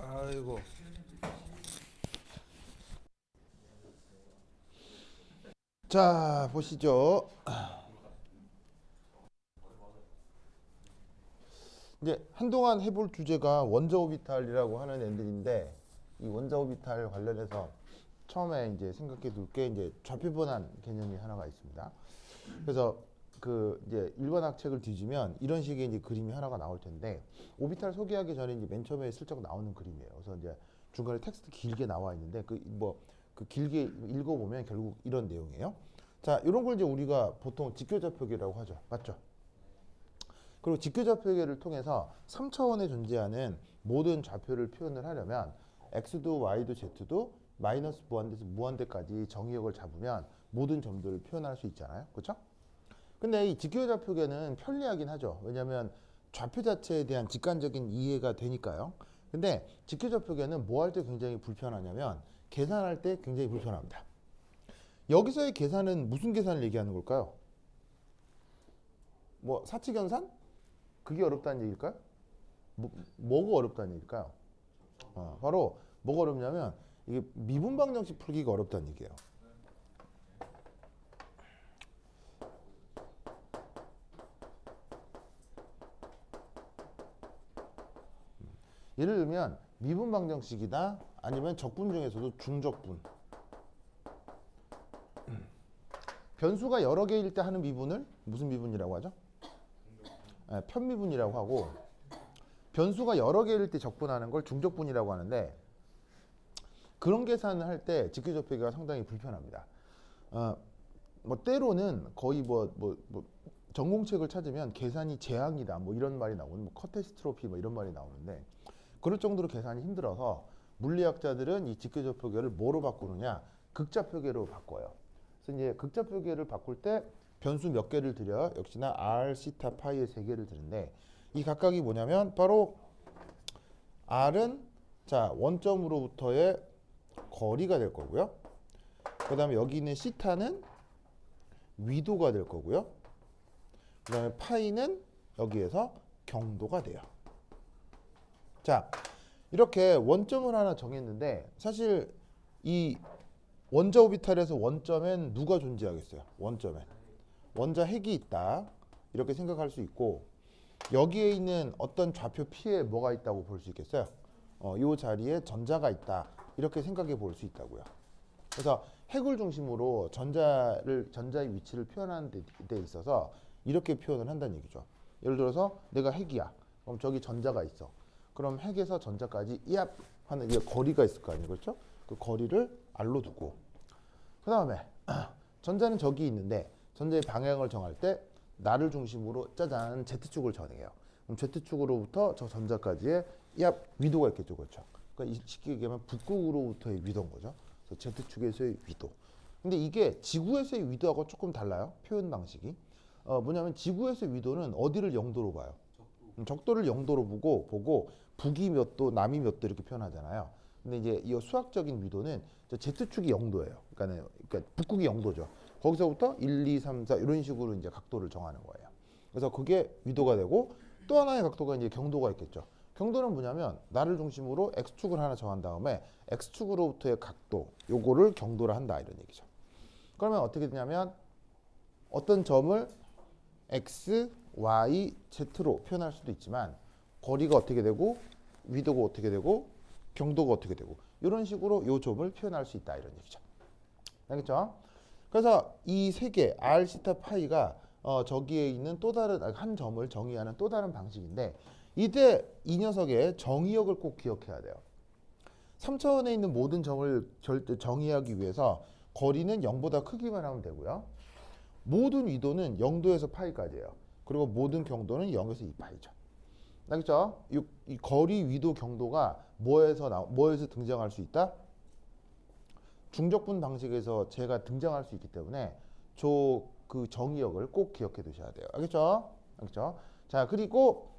아이고. 자, 보시죠. 이제 한동안 해볼 주제가 원자 오비탈이라고 하는 애들인데, 이 원자 오비탈 관련해서 처음에 이제 생각해 둘 게 이제 좌표 변환 개념이 하나가 있습니다. 그래서 그 이제 일반학 책을 뒤지면 이런 식의 이제 그림이 하나가 나올 텐데, 오비탈 소개하기 전에 이제 맨 처음에 슬쩍 나오는 그림이에요. 그래서 이제 중간에 텍스트 길게 나와 있는데 그 길게 읽어보면 결국 이런 내용이에요. 자, 이런 걸 이제 우리가 보통 직교좌표계라고 하죠. 맞죠? 그리고 직교좌표계를 통해서 3차원에 존재하는 모든 좌표를 표현을 하려면 x도 y도 z도 마이너스 무한대에서 무한대까지 정의역을 잡으면 모든 점들을 표현할 수 있잖아요. 그렇죠? 근데 이 직교좌표계는 편리하긴 하죠. 왜냐하면 좌표 자체에 대한 직관적인 이해가 되니까요. 근데 직교좌표계는 뭐 할 때 굉장히 불편하냐면 계산할 때 굉장히 불편합니다. 여기서의 계산은 무슨 계산을 얘기하는 걸까요? 뭐 사칙연산? 그게 어렵다는 얘기일까요? 뭐가 어렵다는 얘기일까요? 바로 뭐가 어렵냐면 이게 미분 방정식 풀기가 어렵다는 얘기예요. 예를 들면 미분 방정식이다 아니면 적분 중에서도 중적분. 변수가 여러 개일 때 하는 미분을 무슨 미분이라고 하죠? 편미분이라고 하고, 변수가 여러 개일 때 적분하는 걸 중적분이라고 하는데, 그런 계산을 할 때 직교접하기가 상당히 불편합니다. 뭐 때로는 거의 전공책을 찾으면 계산이 재앙이다 뭐 이런 말이 나오는, 뭐 커테스트로피 뭐 이런 말이 나오는데, 그럴 정도로 계산이 힘들어서 물리학자들은 이 직교접표계를 뭐로 바꾸느냐? 극좌표계로 바꿔요. 그래서 이제 극좌표계를 바꿀 때 변수 몇 개를 들여 역시나 r, 시타, 파이의 세 개를 드는데, 이 각각이 뭐냐면 바로 r은 자 원점으로부터의 거리가 될 거고요. 그 다음에 여기 있는 시타는 위도가 될 거고요. 그 다음에 파이는 여기에서 경도가 돼요. 자, 이렇게 원점을 하나 정했는데, 사실 이 원자 오비탈에서 원점엔 누가 존재하겠어요? 원점엔 원자 핵이 있다 이렇게 생각할 수 있고, 여기에 있는 어떤 좌표 P에 뭐가 있다고 볼 수 있겠어요? 이 자리에 전자가 있다 이렇게 생각해 볼 수 있다고요. 그래서 핵을 중심으로 전자의 위치를 표현하는 데 있어서 이렇게 표현을 한다는 얘기죠. 예를 들어서 내가 핵이야. 그럼 저기 전자가 있어. 그럼 핵에서 전자까지 이압 하는 이 거리가 있을 거 아니에요. 그렇죠? 그 거리를 R로 두고, 그 다음에 전자는 저기 있는데 전자의 방향을 정할 때 나를 중심으로 짜잔 Z축을 정해요. 그럼 Z축으로부터 저 전자까지의 이압 위도가 있겠죠. 그렇죠? 그러니까 쉽게 얘기하면 북극으로부터의 위도인 거죠. 그래서 Z축에서의 위도. 근데 이게 지구에서의 위도하고 조금 달라요. 표현 방식이. 뭐냐면 지구에서의 위도는 어디를 영도로 봐요? 적도를 영도로 보고 북이 몇 도, 남이 몇 도 이렇게 표현하잖아요. 근데 이제 이 수학적인 위도는 저 Z축이 영도예요. 그러니까 북극이 영도죠. 거기서부터 1, 2, 3, 4 이런 식으로 이제 각도를 정하는 거예요. 그래서 그게 위도가 되고, 또 하나의 각도가 이제 경도가 있겠죠. 경도는 뭐냐면 나를 중심으로 x축을 하나 정한 다음에 x축으로부터의 각도, 요거를 경도를 한다 이런 얘기죠. 그러면 어떻게 되냐면 어떤 점을 x, y, z로 표현할 수도 있지만, 거리가 어떻게 되고 위도가 어떻게 되고 경도가 어떻게 되고 이런 식으로 요 점을 표현할 수 있다 이런 얘기죠. 알겠죠? 그래서 이 세 개 r, 시타, 파이가 저기에 있는 또 다른 한 점을 정의하는 또 다른 방식인데, 이때 이 녀석의 정의역을 꼭 기억해야 돼요. 3차원에 있는 모든 점을 정의하기 위해서 거리는 0보다 크기만 하면 되고요. 모든 위도는 0도에서 파이까지예요. 그리고 모든 경도는 0에서 2파이죠. 알겠죠? 이 거리, 위도, 경도가 뭐에서 등장할 수 있다? 중적분 방식에서 제가 등장할 수 있기 때문에 그 정의역을 꼭 기억해 두셔야 돼요. 알겠죠? 알겠죠? 자, 그리고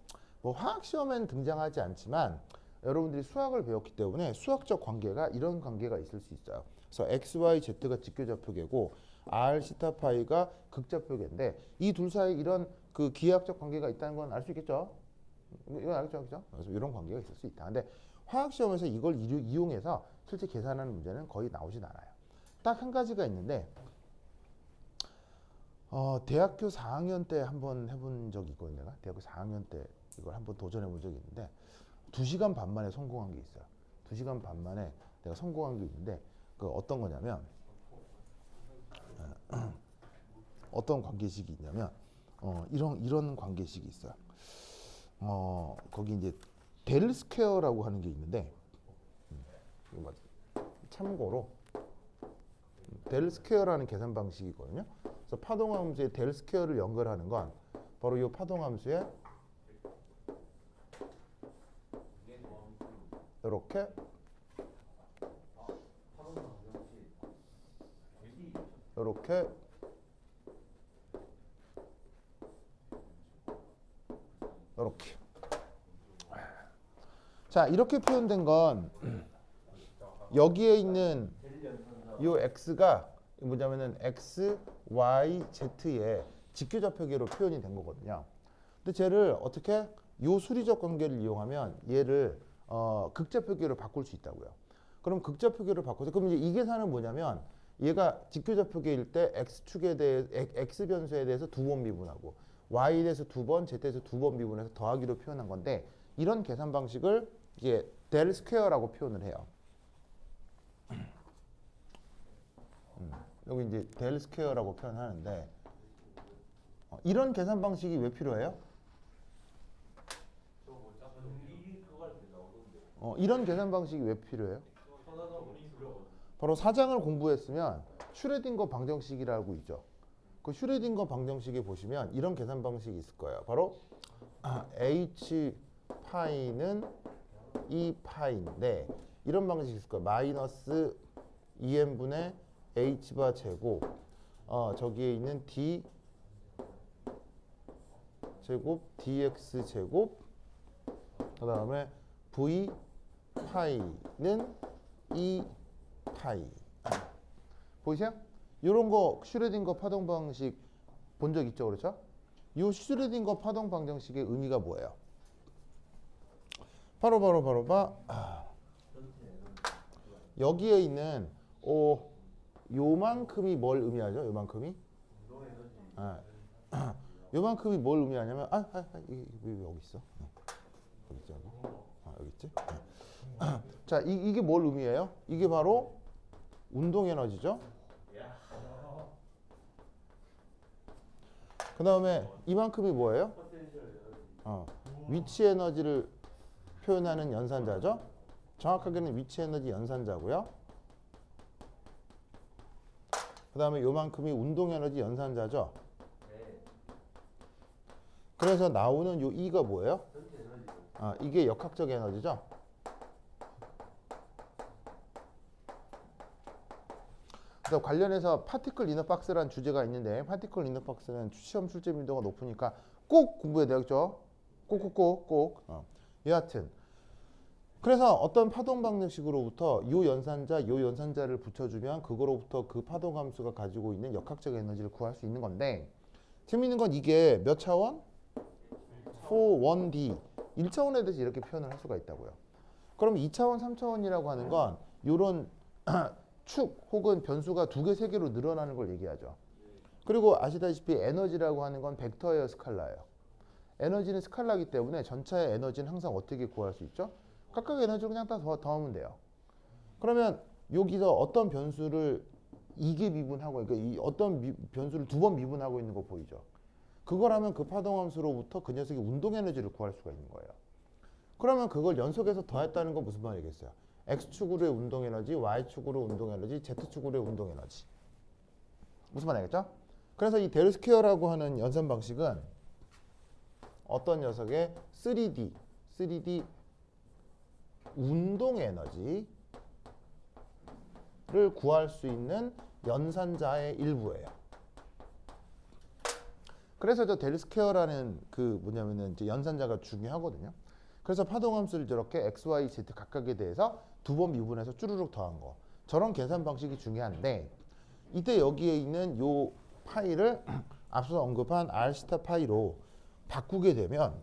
뭐 화학 시험에는 등장하지 않지만 여러분들이 수학을 배웠기 때문에 수학적 관계가 이런 관계가 있을 수 있어요. 그래서 x, y, z가 직교좌표계고 r, 시타, 파이가 극좌표계인데, 이 둘 사이 이런 그 기하학적 관계가 있다는 건 알 수 있겠죠? 이건 알겠죠? 그죠? 그래서 이런 관계가 있을 수 있다. 근데 화학 시험에서 이걸 이용해서 실제 계산하는 문제는 거의 나오진 않아요. 딱 한 가지가 있는데 대학교 4학년 때 한번 해본 적이 있거든요. 내가 대학교 4학년 때 이걸 한번 도전해 본 적이 있는데 2시간 반 만에 성공한 게 있어요. 2시간 반 만에 내가 성공한 게 있는데 그 어떤 거냐면 어떤 관계식이 있냐면 이런 관계식이 있어요. 거기 이제 델 스퀘어라고 하는 게 있는데 참고로 델 스퀘어라는 계산 방식이거든요. 그래서 파동함수에 델 스퀘어를 연결하는 건 바로 이 파동함수에 이렇게 이렇게 자 이렇게 표현된 건 여기에 있는 이 x가 뭐냐면은 x, y, z의 직교좌표계로 표현이 된 거거든요. 근데 쟤를 어떻게 요 수리적 관계를 이용하면 얘를 극좌표계로 바꿀 수 있다고요. 그럼 극좌표계로 바꿔서 그럼 이제 이 계산은 뭐냐면 얘가 직교좌표계일 때 x축에 대해 x 변수에 대해서 2번 미분하고 y에 대해서 2번, z에 대해서 2번 미분해서 더하기로 표현한 건데 이런 계산 방식을 이게 델 스퀘어라고 표현을 해요. 여기 이제 델 스퀘어라고 표현하는데 이런 계산 방식이 왜 필요해요? 이런 계산 방식이 왜 필요해요? 바로 사장을 공부했으면 슈레딩거 방정식이라고 있죠. 그 슈레딩거 방정식에 보시면 이런 계산 방식이 있을 거예요. 바로 h 파이는 e 파이인데 이런 방식이 있을 거예요. 마이너스 2n분의 h바 제곱 저기에 있는 d 제곱 dx 제곱 그 다음에 v 파이는 e 파이 보이세요? 이런 거 슈레딩거 파동 방식 본 적 있죠, 그렇죠? 이 슈레딩거 파동 방정식의 의미가 뭐예요? 바로 여기에 있는 요만큼이 뭘 의미하죠? 요만큼이? 요만큼이 뭘 의미하냐면 이게 왜 여기 있어? 여기 있지 여기 있지? 자, 이게 뭘 의미해요? 이게 바로 운동 에너지죠. 그 다음에 이만큼이 뭐예요? 위치 에너지를 표현하는 연산자죠. 정확하게는 위치 에너지 연산자고요. 그 다음에 요만큼이 운동 에너지 연산자죠. 그래서 나오는 요 E가 뭐예요? 이게 역학적 에너지죠. 그래서 관련해서 파티클 이너 박스라는 주제가 있는데 파티클 이너 박스는 시험 출제 빈도가 높으니까 꼭 공부해야 되겠죠. 꼭. 여하튼 그래서 어떤 파동 방정식으로부터 요 연산자를 붙여주면 그거로부터 그 파동 함수가 가지고 있는 역학적 에너지를 구할 수 있는 건데 재미있는 건 이게 몇 차원? 4, 1D 1차원에 대해서 이렇게 표현을 할 수가 있다고요. 그럼 2차원, 3차원이라고 하는 건 요런 축 혹은 변수가 2개, 3개로 늘어나는 걸 얘기하죠. 그리고 아시다시피 에너지라고 하는 건 벡터예요, 스칼라예요. 에너지는 스칼라이기 때문에 전차의 에너지는 항상 어떻게 구할 수 있죠? 각각 에너지를 그냥 다 더하면 돼요. 그러면 여기서 어떤 변수를 2개 미분하고 그러니까 이 어떤 변수를 2번 미분하고 있는 거 보이죠? 그걸 하면 그 파동함수로부터 그 녀석의 운동 에너지를 구할 수가 있는 거예요. 그러면 그걸 연속해서 더했다는 건 무슨 말이겠어요? X축으로의 운동 에너지, Y축으로 운동 에너지, Z축으로의 운동 에너지. 무슨 말 알겠죠? 그래서 이 델 스퀘어라고 하는 연산 방식은 어떤 녀석의 3D 운동 에너지를 구할 수 있는 연산자의 일부예요. 그래서 저 델 스퀘어라는 그 뭐냐면은 이제 연산자가 중요하거든요. 그래서 파동함수를 저렇게 x, y, z 각각에 대해서 2번 미분해서 쭈루룩 더한 거. 저런 계산 방식이 중요한데 이때 여기에 있는 요 파이를 앞서 언급한 r 스타 파이로 바꾸게 되면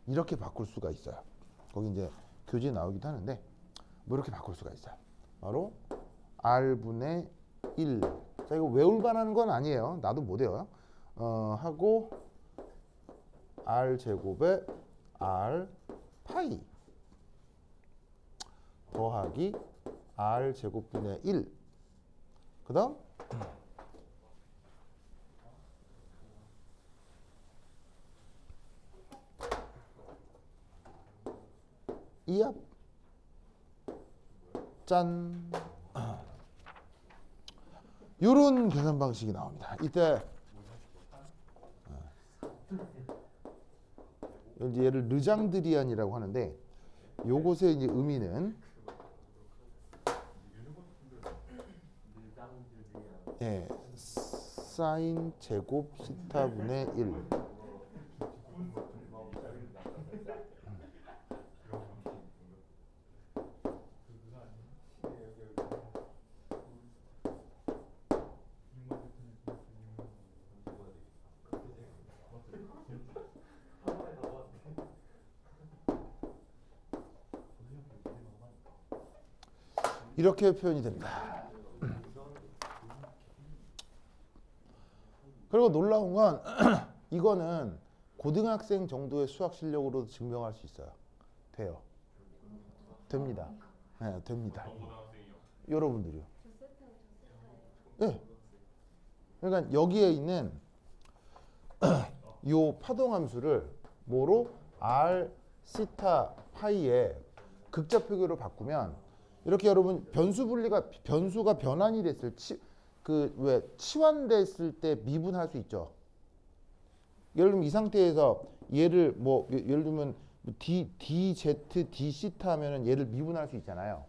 이렇게 바꿀 수가 있어요. 거기 이제 교재에 나오기도 하는데 뭐 이렇게 바꿀 수가 있어요. 바로 r분의 1. 자, 이거 외울만한 건 아니에요. 나도 못 외워요. 하고 r 제곱에 r 파이 더하기 r 제곱분의 1. 그다음 2합 짠. 요런 계산 방식이 나옵니다. 이때 이제 얘를 르장드리안이라고 하는데 요것의 이제 의미는 예, 사인 제곱 시타분의 1. 이렇게 표현이 됩니다. 그리고 놀라운 건 이거는 고등학생 정도의 수학 실력으로도 증명할 수 있어요. 돼요. 됩니다. 네, 됩니다. 여러분들이요. 네. 그러니까 여기에 있는 요 파동함수를 뭐로 r 시타 파이의 극좌표기로 바꾸면 이렇게 여러분 변수가 변환이 됐을 왜 치환됐을 때 미분할 수 있죠. 예를 들면 이 상태에서 얘를 뭐 예를 들면 dz d시타 하면은 얘를 미분할 수 있잖아요.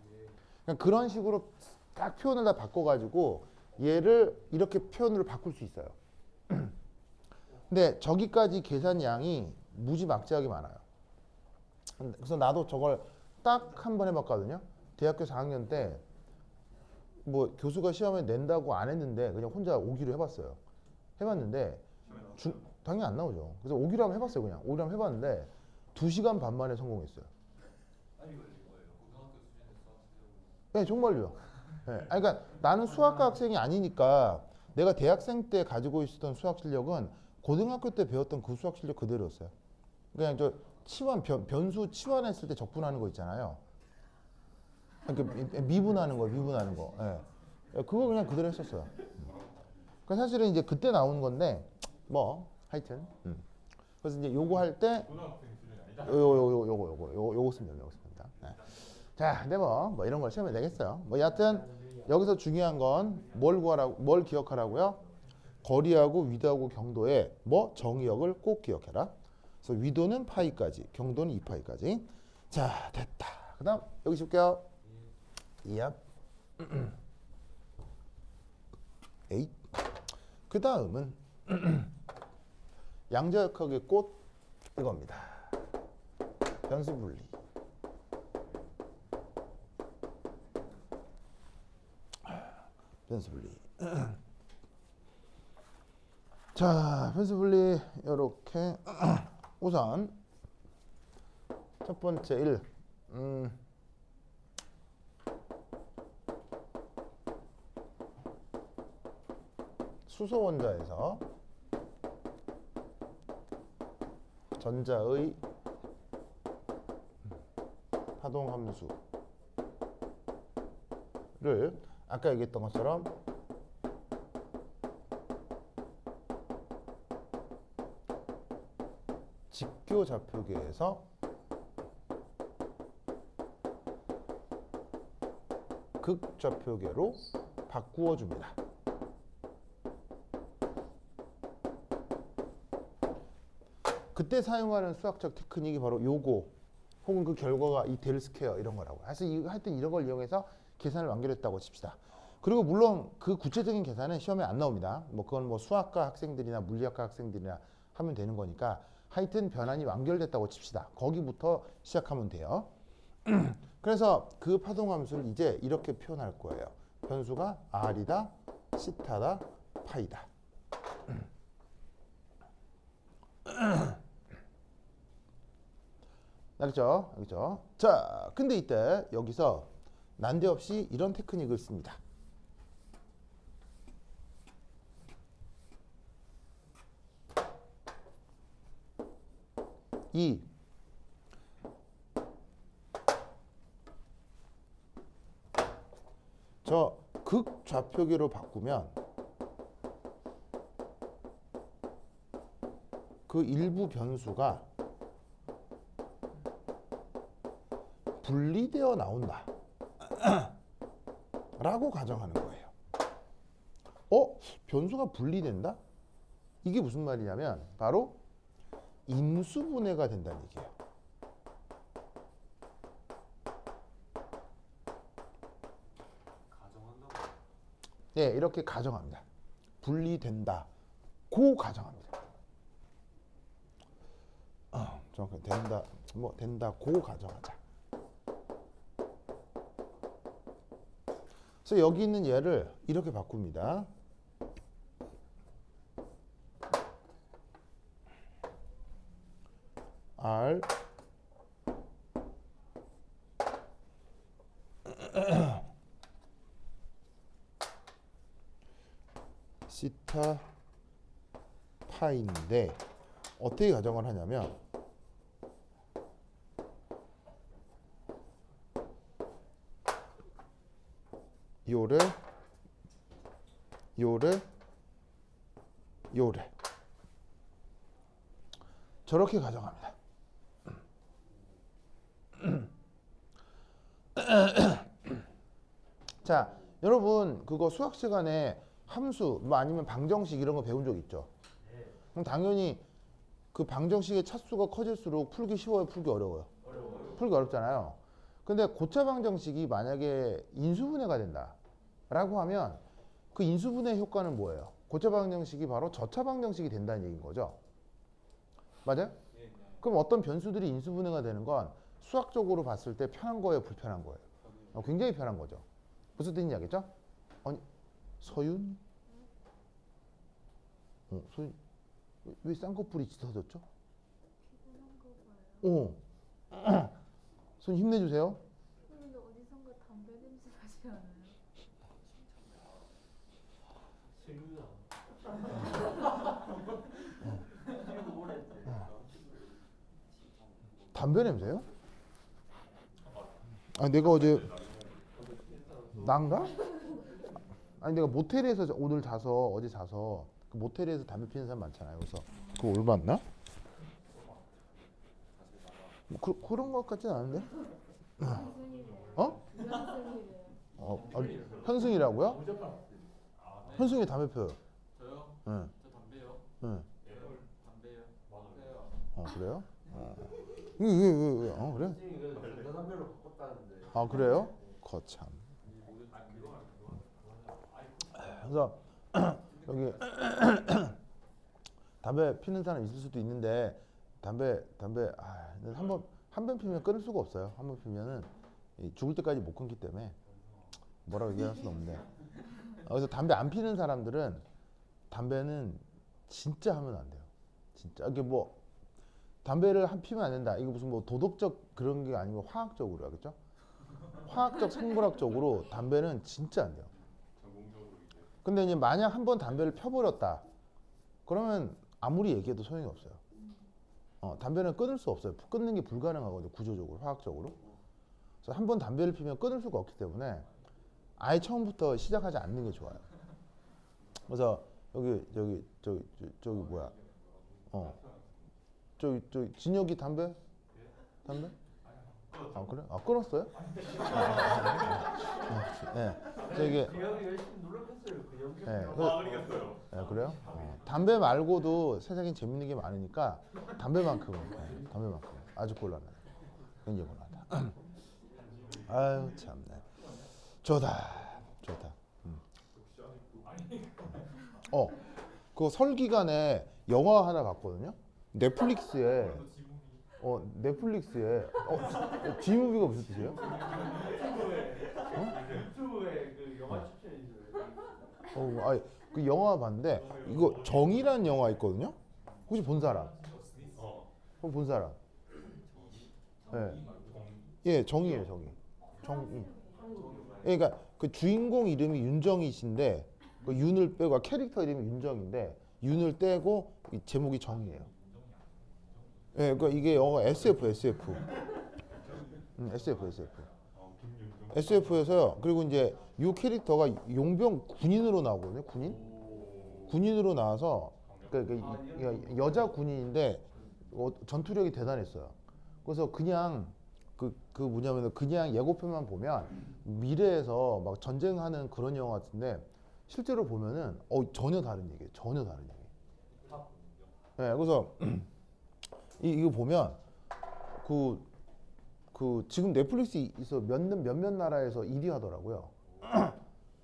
그러니까 그런 식으로 딱 표현을 다 바꿔가지고 얘를 이렇게 표현으로 바꿀 수 있어요. 근데 저기까지 계산 양이 무지막지하게 많아요. 그래서 나도 저걸 딱 한 번 해봤거든요. 대학교 4학년 때 뭐 교수가 시험에 낸다고 안 했는데 그냥 혼자 오기로 해봤어요. 해봤는데 당연히 안 나오죠. 그래서 오기로 한번 해봤어요. 그냥 오기로 한번 해봤는데 2시간 반 만에 성공했어요. 네, 정말요. 네. 아니, 그러니까 나는 수학과 학생이 아니니까 내가 대학생 때 가지고 있었던 수학 실력은 고등학교 때 배웠던 그 수학 실력 그대로였어요. 그냥 저 변수 치환했을 때 적분하는 거 있잖아요. 그러니까 미분하는 거. 예. 그거 그냥 그대로 했었어요. 그러니까 사실은 이제 그때 나온 건데 뭐 하여튼. 그래서 이제 요거 할 때 요거 쓰면 됩니다. 네. 자, 근데 뭐 이런 걸 시험에 내겠어요. 뭐 여하튼 여기서 중요한 건 뭘 기억하라고요? 거리하고 위도하고 경도의 뭐 정의역을 꼭 기억해라. 그래서 위도는 파이까지, 경도는 2파이까지. 자, 됐다. 그다음 여기 볼게요. 얍. 에잇. 그 다음은 양자역학의 꽃 이겁니다. 변수 분리. 변수 분리. 자, 변수 분리 이렇게 우선 첫 번째 1. 수소 원자에서 전자의 파동 함수를 아까 얘기했던 것처럼 직교 좌표계에서 극좌표계로 바꾸어 줍니다. 그때 사용하는 수학적 테크닉이 바로 요거 혹은 그 결과가 이 델 스퀘어 이런 거라고. 하여튼 이런 걸 이용해서 계산을 완결했다고 칩시다. 그리고 물론 그 구체적인 계산은 시험에 안 나옵니다. 뭐 그건 뭐 수학과 학생들이나 물리학과 학생들이나 하면 되는 거니까 하여튼 변환이 완결됐다고 칩시다. 거기부터 시작하면 돼요. 그래서 그 파동함수를 이제 이렇게 표현할 거예요. 변수가 r이다, 시타다, 파이다. 알겠죠? 알겠죠? 자, 근데 이때 여기서 난데없이 이런 테크닉을 씁니다. 이 저 극좌표계로 바꾸면 그 일부 변수가 분리되어 나온다 라고 가정하는 거예요. 변수가 분리된다? 이게 무슨 말이냐면 바로 인수분해가 된다는 얘기예요. 네, 이렇게 가정합니다. 분리된다. 고 가정합니다. 정확히 된다. 뭐 된다. 고 가정하자. 그래서 여기 있는 얘를 이렇게 바꿉니다. R 시타 파인데 어떻게 가정을 하냐면 요래 저렇게 가정합니다. 자, 여러분 그거 수학 시간에 함수 뭐 아니면 방정식 이런 거 배운 적 있죠? 그럼 당연히 그 방정식의 차수가 커질수록 풀기 쉬워요, 풀기 어려워요? 풀기 어렵잖아요. 근데 고차 방정식이 만약에 인수분해가 된다 라고 하면 그 인수분해 효과는 뭐예요? 고차 방정식이 바로 저차 방정식이 된다는 얘기인 거죠. 맞아요? 그럼 어떤 변수들이 인수분해가 되는 건 수학적으로 봤을 때 편한 거예요, 불편한 거예요? 굉장히 편한 거죠. 무슨 뜻인지 알겠죠? 아니, 서윤? 서윤 왜 쌍꺼풀이 짙어졌죠? 손 힘내주세요. 근데 어디선가 담배 냄새 나지 않아요? 담배 냄새요? 아, 내가 어제 난가? 아니 내가 모텔에서 오늘 자서 어제 자서 그 모텔에서 담배 피는 사람 많잖아요. 그래서 그거 올맞나? 뭐 그런 것 같진 않은데? 어? 현승이라고요? 현승이 담배 피워요. 저요? 응. 저 담배요? 응. 담배요? 맞아요. 그래요? 왜? 그래? 전자담배로 바꿨다는데. 아, 그래요? 거참. 그래서 여기 담배 피는 사람 있을 수도 있는데 담배 한 번 피면 끊을 수가 없어요. 한 번 피면은 죽을 때까지 못 끊기 때문에 뭐라고 얘기할 수는 없는데. 그래서 담배 안 피는 사람들은 담배는 진짜 하면 안 돼요. 진짜 이게 뭐 담배를 피면 안 된다. 이거 무슨 뭐 도덕적 그런 게 아니고 화학적으로 하겠죠? 화학적 생물학적으로 담배는 진짜 안 돼요. 근데 이제 만약 한 번 담배를 펴버렸다. 그러면 아무리 얘기해도 소용이 없어요. 담배는 끊을 수 없어요. 끊는 게 불가능하거든요. 구조적으로, 화학적으로. 그래서 한 번 담배를 피면 끊을 수가 없기 때문에 아예 처음부터 시작하지 않는 게 좋아요. 그래서 저기 뭐야? 저기 진혁이 담배? 아, 그래? 아, 끊었어요? 네. 저기 그 형이 열심히 노력했어요. 그 연기. 네, 그래요? 담배 말고도 세상에 재밌는 게 많으니까 담배만큼은 아주 곤란해. 굉장히 곤란하다. 아유 참네. 좋다. 그 설 기간에 영화 하나 봤거든요. 넷플릭스에 G무비가 무슨 뜻이에요? 유튜브에 그 영화 추천해 주세요. 아니, 그 영화 봤는데 이거 정이라는 영화 있거든요. 혹시 본 사람? 본 사람? 예, 예, 정이에요, 정이. 정이. 예, 그러니까 그 주인공 이름이 윤정이신데 그 윤을 빼고 캐릭터 이름이 윤정인데 윤을 떼고 이 제목이 정이에요. 예, 그러니까 이게 영어가 SF, SF. SF, SF. SF에서요. 그리고 이제 이 캐릭터가 용병 군인으로 나오거든요. 군인? 군인으로 나와서 그러니까 여자 군인인데 전투력이 대단했어요. 그래서 그냥 그 뭐냐면 그냥 예고편만 보면 미래에서 막 전쟁하는 그런 영화 같은데 실제로 보면은 전혀 다른 얘기예요. 전혀 다른 얘기. 네, 그래서 이거 보면 그 지금 넷플릭스에서 몇몇 나라에서 1위 하더라고요.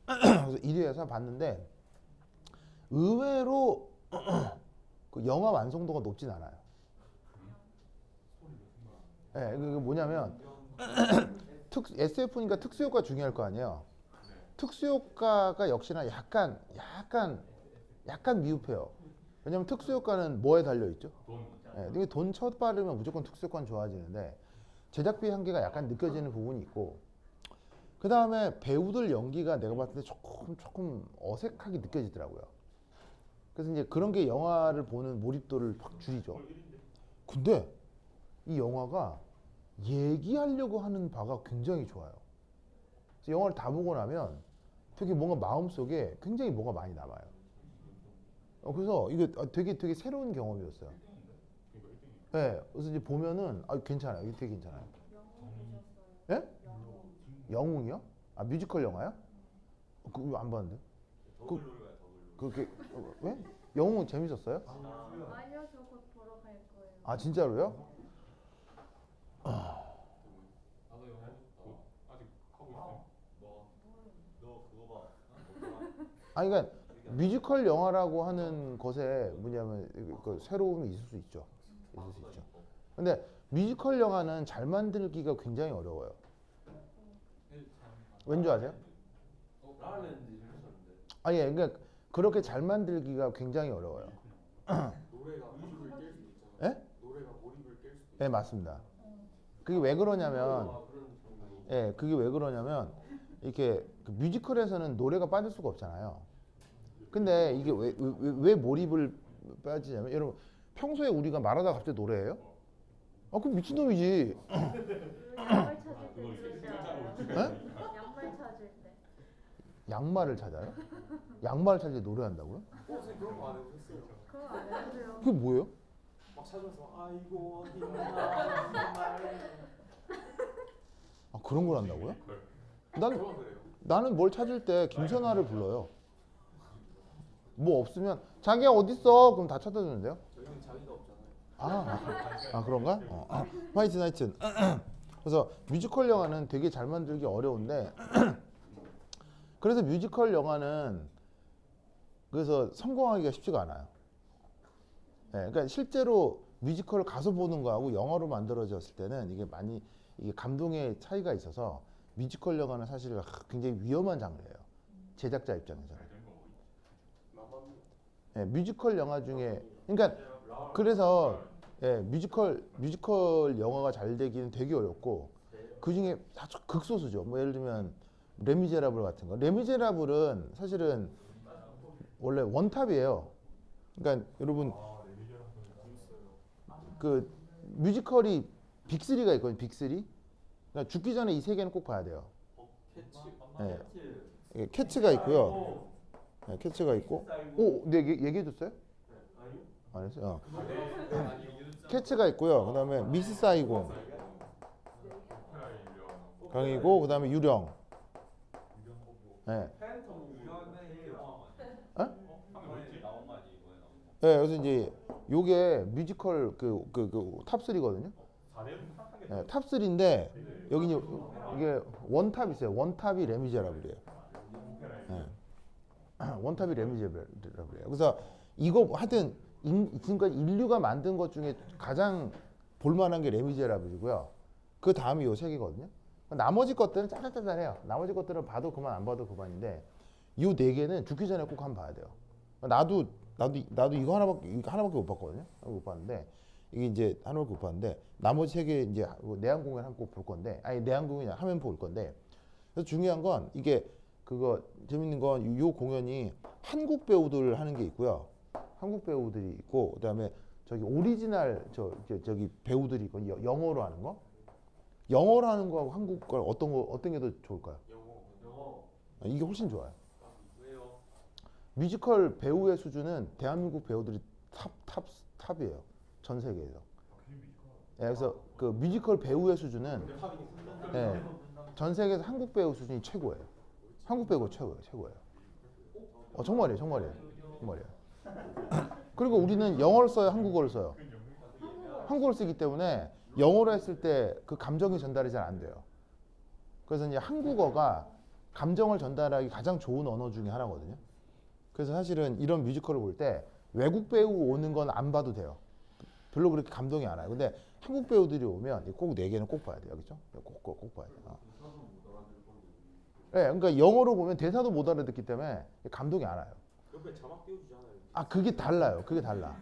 그래서 1위에서 봤는데 의외로 그 영화 완성도가 높진 않아요. 예, 네, 그게 뭐냐면 SF니까 특수효과 중요할 거 아니에요. 특수효과가 역시나 약간 미흡해요. 왜냐면 특수효과는 뭐에 달려 있죠? 네, 돈 첫 바르면 무조건 특수효과는 좋아지는데 제작비 한계가 약간 느껴지는 부분이 있고 그 다음에 배우들 연기가 내가 봤을 때 조금 어색하게 느껴지더라고요. 그래서 이제 그런 게 영화를 보는 몰입도를 확 줄이죠. 근데 이 영화가 얘기하려고 하는 바가 굉장히 좋아요. 그래서 영화를 다 보고 나면 되게 뭔가 마음속에 굉장히 뭐가 많이 남아요. 그래서 이게 되게 새로운 경험이었어요. 네, 그래서 이제 보면은 괜찮아요. 이게 되게 괜찮아요. 예? 영웅이요? 아 뮤지컬 영화요? 그거 안 봤는데. 그게 왜? 영웅 재밌었어요? 아니요, 저 곧 보러 갈 거예요. 아 진짜로요? 나도 이거 해봤어. 아직 하고 있어. 너 그거 봐. 아니 그러니까 뮤지컬 영화라고 하는 것에 뭐냐면 그 새로움이 있을 수 있죠. 있을 수 있죠. 근데 뮤지컬 영화는 잘 만들기가 굉장히 어려워요. 왠지 아세요? 라라랜드 재밌었는데. 아니 그러니까 그렇게 잘 만들기가 굉장히 어려워요. 노래가 몰입을 깰 수도 있잖아. 예? 노래가 몰입을 깰 수도 네 맞습니다. 그게 왜 그러냐면 예, 그게 왜 그러냐면 이렇게 그 뮤지컬에서는 노래가 빠질 수가 없잖아요. 근데 이게 왜 몰입을 빠지냐면 여러분 평소에 우리가 말하다 갑자기 노래해요? 그럼 미친놈이지. 양말 찾을 때 그러지 않아요? 예? 양말 찾을 때. 양말을 찾아요? 양말을 찾을 때 노래한다고요? 선생님 그런 거 안 해도 했어요. 그거 안 해도요. 그게 뭐예요? 막 찾으면서 아이고 어디나 정말. 그런 걸 한다고요? 저만 그래요. 나는 뭘 찾을 때 김선아를 불러요. 뭐 없으면 자기야 어딨어? 그럼 다 찾아주는데요. 저희는 자기가 없잖아요. 그런가? 하여튼 그래서 뮤지컬 영화는 되게 잘 만들기 어려운데 그래서 뮤지컬 영화는 그래서 성공하기가 쉽지가 않아요. 네, 그러니까 실제로 뮤지컬을 가서 보는 거하고 영화로 만들어졌을 때는 이게 많이 이게 감동의 차이가 있어서 뮤지컬 영화는 사실 굉장히 위험한 장르예요. 제작자 입장에서는. 네, 뮤지컬 영화 중에 그러니까 그래서 예, 뮤지컬 영화가 잘 되기는 되게 어렵고 그 중에 아주 극소수죠. 뭐 예를 들면 레미제라블 같은 거. 레미제라블은 사실은 원래 원탑이에요. 그러니까 여러분 그 뮤지컬이 빅3가 있거든요. 빅3. 그러니까 죽기 전에 이 세 개는 꼭 봐야 돼요. 캐치. 예. 예, 캐츠가 있고요. 예, 캐츠가 있고. 네, 얘기해줬어요? 안 했어요. 캐츠가 있고요. 그다음에 미스 사이공 강이고 그다음에 유령. 네. 네, 그래서 이제 요게 뮤지컬 그 탑3거든요. 네, 탑3인데 여기 이게 원탑 있어요. 원탑이 레미제라블이에요. 네. 원탑이 레미제라블이에요. 그래서 이거 하여튼 지금까지 인류가 만든 것 중에 가장 볼만한 게 레미제라블이고요. 그 다음이 요 세 개거든요. 나머지 것들은 짜잘짜잘해요. 나머지 것들은 봐도 그만 안 봐도 그만인데 요 네 개는 죽기 전에 꼭 한번 봐야 돼요. 나도 이거 하나밖에 못 봤거든요. 못 봤는데 이게 이제 한올 급파인데 나머지 세 개 이제 내한 공연 한 곡 볼 건데 아니 내한 공연 하면 볼 건데 그래서 중요한 건 이게 그거 재밌는 건 요 공연이 한국 배우들 하는 게 있고요. 한국 배우들이 있고 그다음에 저기 오리지널 저기 배우들이 있고 영어로 하는 거. 영어로 하는 거하고 한국 걸 어떤 게 더 좋을까요? 영어. 이게 훨씬 좋아요. 왜요? 뮤지컬 배우의 수준은 대한민국 배우들이 탑이에요. 전 세계에서. 예, 그래서 그 뮤지컬 배우의 수준은 예, 전 세계에서 한국 배우 수준이 최고예요. 한국 배우가 최고예요. 정말이에요. 그리고 우리는 영어를 써요, 한국어를 써요. 한국어를 쓰기 때문에 영어로 했을 때 그 감정이 전달이 잘 안 돼요. 그래서 이제 한국어가 감정을 전달하기 가장 좋은 언어 중에 하나거든요. 그래서 사실은 이런 뮤지컬을 볼 때 외국 배우 오는 건 안 봐도 돼요. 별로 그렇게 감동이 안 와요. 근데 한국 배우들이 오면 꼭 네 개는 꼭 봐야 돼요. 그렇죠? 꼭 봐야 돼요. 네, 그러니까 영어로 보면 대사도 못 알아듣기 때문에 감동이 안 와요. 옆에 자막 띄워주잖아요. 아, 그게 달라요. 그게 달라.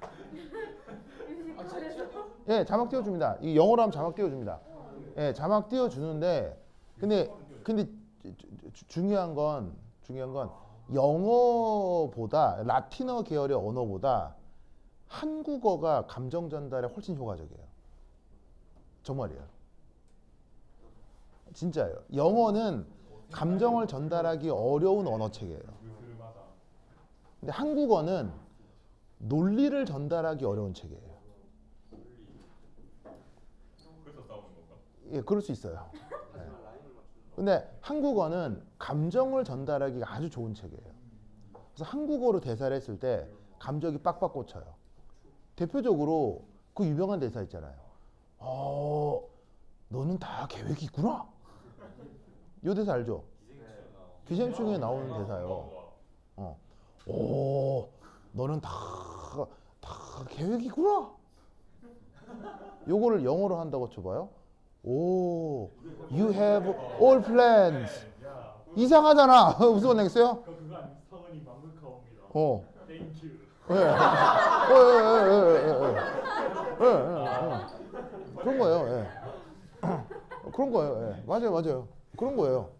뮤지컬에서 예, 자막 띄워줍니다. 이 영어로 하면 자막 띄워줍니다. 예, 자막 띄워주는데 근데 중요한 건 영어보다 라틴어 계열의 언어보다 한국어가 감정 전달에 훨씬 효과적이에요. 정말이에요. 진짜예요. 영어는 감정을 전달하기 어려운 언어체계예요. 근데 한국어는 논리를 전달하기 어려운 체계예요. 그래서 싸우는 건가? 예, 그럴 수 있어요. 예. 근데 한국어는 감정을 전달하기가 아주 좋은 체계예요. 그래서 한국어로 대사를 했을 때 감정이 빡빡 꽂혀요. 대표적으로 그 유명한 대사 있잖아요. 너는 다 계획이 있구나. 이 대사 알죠? 기생충에 나오는 대사예요. 너는 다 계획이 있구나. 요거를 영어로 한다고 쳐봐요. You have all plans. 이상하잖아. 무슨 말 내겠어요? 그거 아니 성은이 망극하옵니다. Thank you. 그런 거예요. 예. 그런 거예요. 예. 맞아요. 그런 거예요.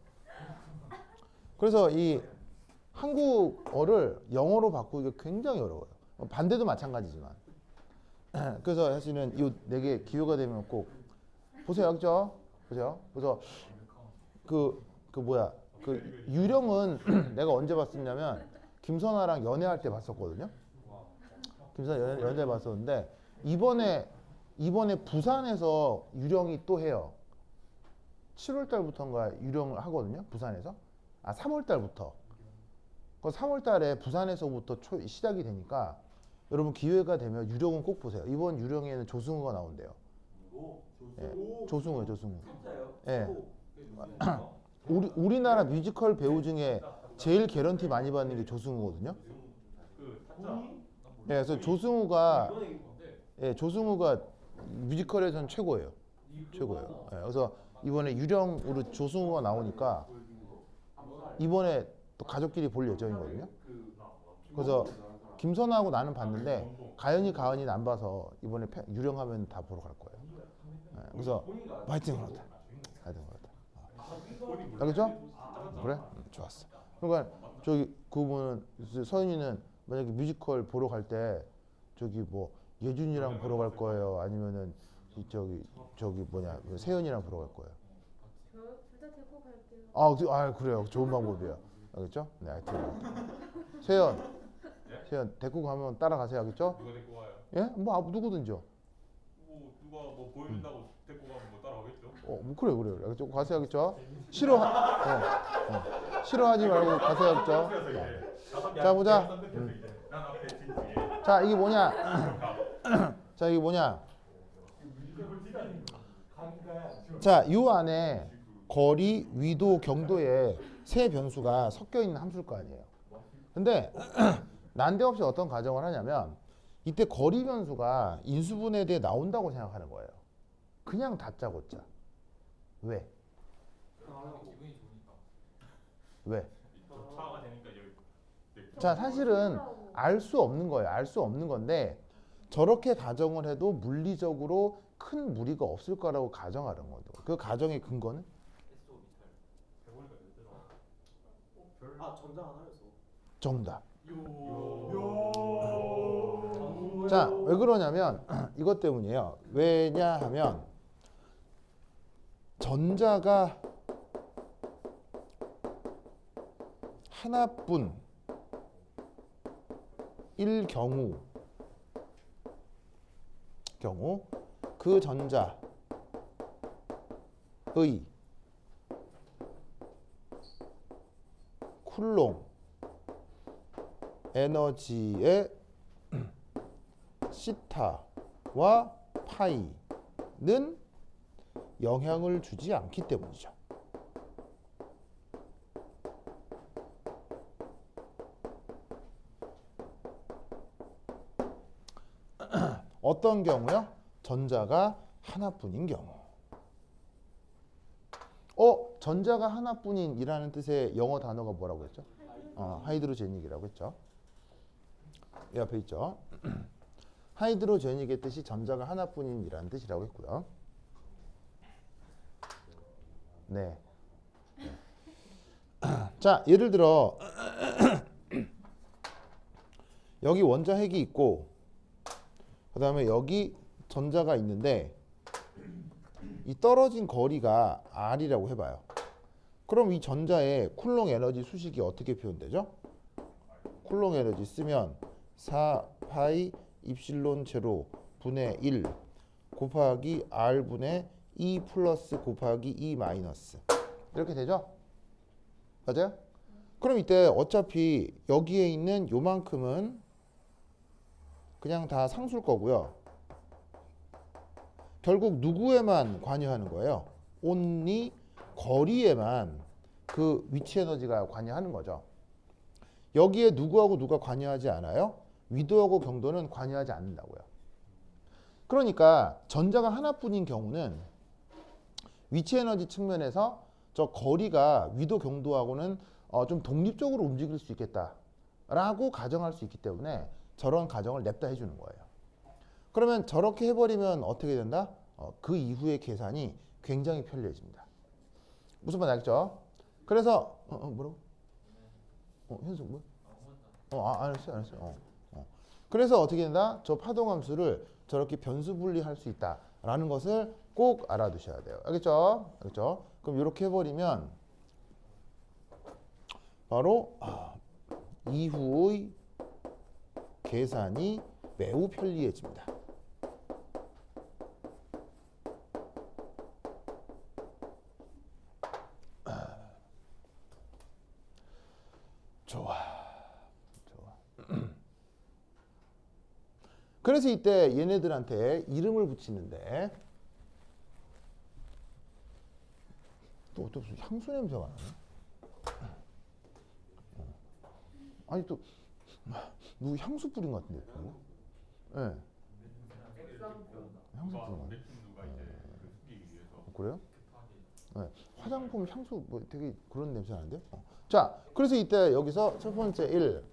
그래서 이 한국어를 영어로 바꾸기가 굉장히 어려워요. 반대도 마찬가지지만. 그래서 사실은 이 네 개 기회가 되면 꼭 보세요, 그죠? 보세요. 그래서 그 유령은 내가 언제 봤었냐면 김선아랑 연애할 때 봤었거든요. 김선아 연애 봤었는데 이번에 부산에서 유령이 또 해요. 7월 달부터인가 유령을 하거든요. 부산에서. 3월 달부터. 그 3월 달에 부산에서부터 시작이 되니까 여러분 기회가 되면 유령은 꼭 보세요. 이번 유령에는 조승우가 나온대요. 예, 조승우. 예. 우리나라 뮤지컬 배우 중에 제일 개런티 많이 받는 게 조승우거든요. 예, 그래서 조승우가 뮤지컬에서는 최고예요. 예, 그래서 이번에 유령으로 조승우가 나오니까 이번에 또 가족끼리 볼 예정이거든요. 그래서 김선아하고 나는 봤는데 가연이는 안 봐서 이번에 유령하면 다 보러 갈 거예요. 네, 그래서 파이팅 그렇다. 알겠죠? 그래? 좋았어. 그러니까 저기 그분은 서윤이는 만약에 뮤지컬 보러 갈 때 저기 뭐 예준이랑 보러 갈 거예요. 아니면은 저기 뭐냐 세연이랑 보러 갈 거예요. 둘 다 데리고 갈게요. 그래요. 좋은 방법이에요. 알겠죠? 네, 하여튼 세연 데리고 가면 따라가세요. 알겠죠? 누가 데리고 가요? 예? 뭐 누구든지요. 뭐 누가 뭐 보여준다고 데리고 가면 뭐 따라가겠죠? 뭐 그래. 알겠죠? 가세요. 알겠죠? 싫어하지 말고 가세요. 알겠죠? 자, 보자. 난 앞에 진지해. 자, 이게 뭐냐? 자, 요 안에 거리, 위도, 경도에 세 변수가 섞여 있는 함수일 거 아니에요. 근데 난데없이 어떤 가정을 하냐면 이때 거리 변수가 인수분해에 대해 나온다고 생각하는 거예요. 그냥 다짜고짜. 왜? 왜? 차가 되니까 여기 자, 사실은 알 수 없는 거예요. 알 수 없는 건데 저렇게 가정을 해도 물리적으로 큰 무리가 없을 거라고 가정하는 거죠. 그 가정의 근거는 SO 미탈. 해보니까 얘들아. 아 전자 하나였어. 정답. 요. 자, 왜 그러냐면 이것 때문이에요. 왜냐하면 전자가 하나뿐 일 경우 그 전자의 쿨롱 에너지의 시타와 파이는 영향을 주지 않기 때문이죠. 어떤 경우요? 전자가 하나뿐인 경우. 전자가 하나뿐인이라는 뜻의 영어 단어가 뭐라고 했죠? 하이드로제닉이라고 했죠. 이 앞에 있죠. 하이드로제닉의 뜻이 전자가 하나뿐인이라는 뜻이라고 했고요. 네. 자, 예를 들어 여기 원자핵이 있고 그 다음에 여기 전자가 있는데 이 떨어진 거리가 R이라고 해봐요. 그럼 이 전자의 쿨롱 에너지 수식이 어떻게 표현되죠? 쿨롱 에너지 쓰면 4파이 입실론 제로 분의 1 곱하기 R분의 E 플러스 곱하기 E 마이너스 이렇게 되죠? 맞아요? 그럼 이때 어차피 여기에 있는 요만큼은 그냥 다 상수일 거고요. 결국 누구에만 관여하는 거예요? only 거리에만 그 위치 에너지가 관여하는 거죠. 여기에 누구하고 누가 관여하지 않아요? 위도하고 경도는 관여하지 않는다고요. 그러니까 전자가 하나뿐인 경우는 위치 에너지 측면에서 저 거리가 위도 경도하고는 좀 독립적으로 움직일 수 있겠다라고 가정할 수 있기 때문에 저런 가정을 냅다 해주는 거예요. 그러면 저렇게 해버리면 어떻게 된다? 그 이후의 계산이 굉장히 편리해집니다. 무슨 말 알겠죠? 그래서 뭐라고? 현수 뭐? 알았어요. 그래서 어떻게 된다? 저 파동함수를 저렇게 변수 분리할 수 있다라는 것을 꼭 알아두셔야 돼요. 알겠죠? 알겠죠? 그럼 이렇게 해버리면 바로 이후의 계산이 매우 편리해집니다. 좋아. 그래서 이때 얘네들한테 이름을 붙이는데 또 어떻게 무슨 향수 냄새가 나네? 아니 또 누구 향수 뿌린 것 같은데? 예. 네. 향수 뿌린 거. 누가 이제 그 숨기기 위해서. 그래요? 네. 화장품 향수 뭐 되게 그런 냄새 나는데? 자, 그래서 이때 여기서 첫 번째 1